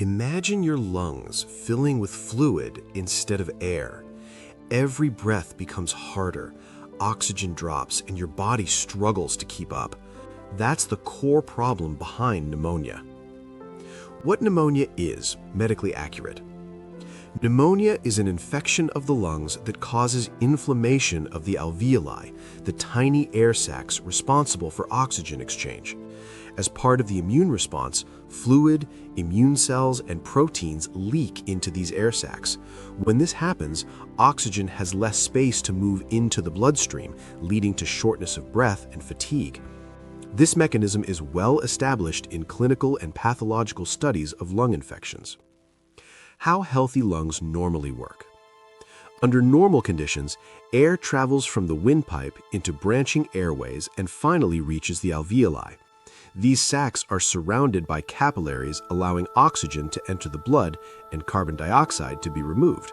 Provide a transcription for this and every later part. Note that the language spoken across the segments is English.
Imagine your lungs filling with fluid instead of air. Every breath becomes harder, oxygen drops, and your body struggles to keep up. That's the core problem behind pneumonia. What pneumonia is, medically accurate. Pneumonia is an infection of the lungs that causes inflammation of the alveoli, the tiny air sacs responsible for oxygen exchange. As part of the immune response, fluid, immune cells, and proteins leak into these air sacs. When this happens, oxygen has less space to move into the bloodstream, leading to shortness of breath and fatigue. This mechanism is well established in clinical and pathological studies of lung infections. How healthy lungs normally work. Under normal conditions, air travels from the windpipe into branching airways and finally reaches the alveoli. These sacs are surrounded by capillaries allowing oxygen to enter the blood and carbon dioxide to be removed.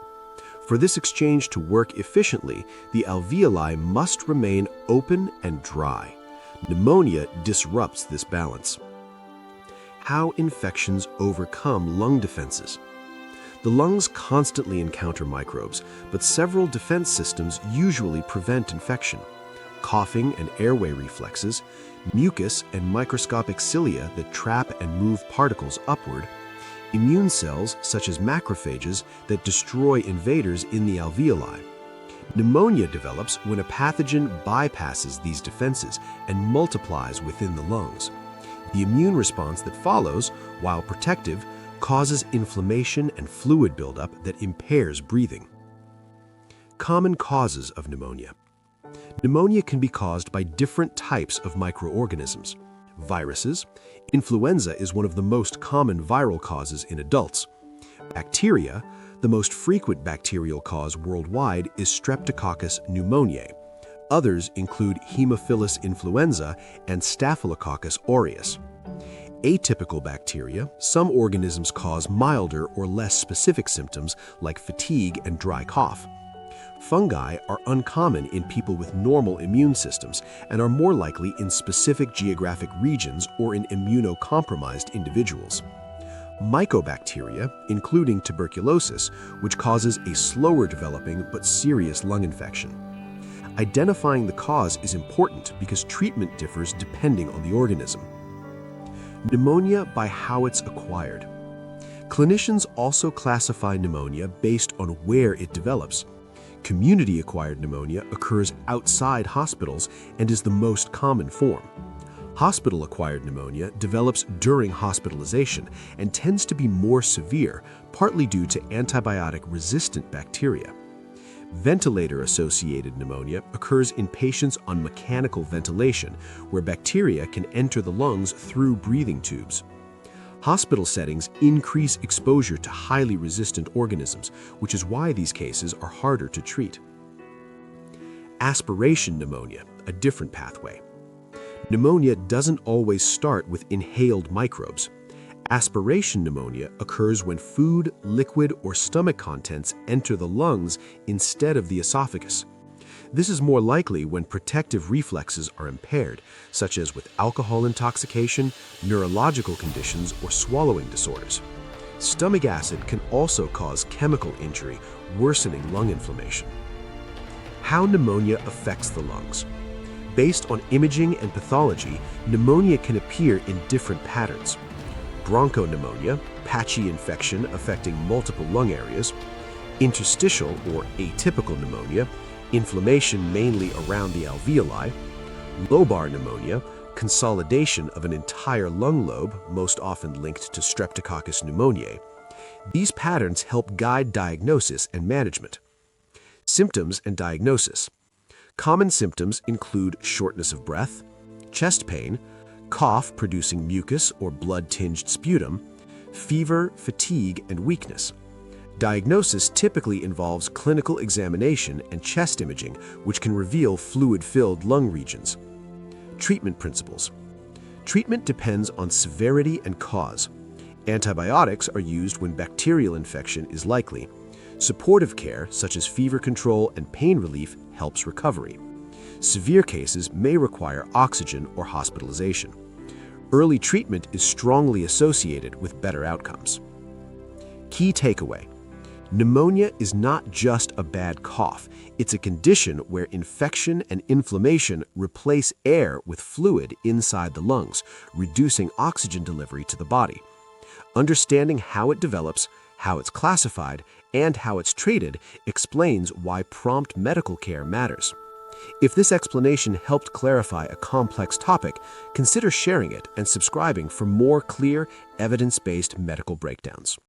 For this exchange to work efficiently, the alveoli must remain open and dry. Pneumonia disrupts this balance. How infections overcome lung defenses. The lungs constantly encounter microbes, but several defense systems usually prevent infection. Coughing and airway reflexes, mucus and microscopic cilia that trap and move particles upward, immune cells such as macrophages that destroy invaders in the alveoli. Pneumonia develops when a pathogen bypasses these defenses and multiplies within the lungs. The immune response that follows, while protective, causes inflammation and fluid buildup that impairs breathing. Common causes of pneumonia. Pneumonia can be caused by different types of microorganisms. Viruses. Influenza is one of the most common viral causes in adults. Bacteria. The most frequent bacterial cause worldwide is Streptococcus pneumoniae. Others include Haemophilus influenza and Staphylococcus aureus. Atypical bacteria. Some organisms cause milder or less specific symptoms like fatigue and dry cough. Fungi are uncommon in people with normal immune systems and are more likely in specific geographic regions or in immunocompromised individuals. Mycobacteria, including tuberculosis, which causes a slower developing but serious lung infection. Identifying the cause is important because treatment differs depending on the organism. Pneumonia by how it's acquired. Clinicians also classify pneumonia based on where it develops. Community-acquired pneumonia occurs outside hospitals and is the most common form. Hospital-acquired pneumonia develops during hospitalization and tends to be more severe, partly due to antibiotic-resistant bacteria. Ventilator-associated pneumonia occurs in patients on mechanical ventilation, where bacteria can enter the lungs through breathing tubes. Hospital settings increase exposure to highly resistant organisms, which is why these cases are harder to treat. Aspiration pneumonia, a different pathway. Pneumonia doesn't always start with inhaled microbes. Aspiration pneumonia occurs when food, liquid, or stomach contents enter the lungs instead of the esophagus. This is more likely when protective reflexes are impaired, such as with alcohol intoxication, neurological conditions, or swallowing disorders. Stomach acid can also cause chemical injury, worsening lung inflammation. How pneumonia affects the lungs. Based on imaging and pathology, pneumonia can appear in different patterns. Bronchopneumonia, patchy infection affecting multiple lung areas. Interstitial or atypical pneumonia, inflammation mainly around the alveoli. Lobar pneumonia, consolidation of an entire lung lobe, most often linked to Streptococcus pneumoniae. These patterns help guide diagnosis and management. Symptoms and diagnosis. Common symptoms include shortness of breath, chest pain, cough producing mucus or blood-tinged sputum, fever, fatigue, and weakness. Diagnosis typically involves clinical examination and chest imaging, which can reveal fluid-filled lung regions. Treatment principles. Treatment depends on severity and cause. Antibiotics are used when bacterial infection is likely. Supportive care, such as fever control and pain relief, helps recovery. Severe cases may require oxygen or hospitalization. Early treatment is strongly associated with better outcomes. Key takeaway: pneumonia is not just a bad cough. It's a condition where infection and inflammation replace air with fluid inside the lungs, reducing oxygen delivery to the body. Understanding how it develops, how it's classified, and how it's treated explains why prompt medical care matters. If this explanation helped clarify a complex topic, consider sharing it and subscribing for more clear, evidence-based medical breakdowns.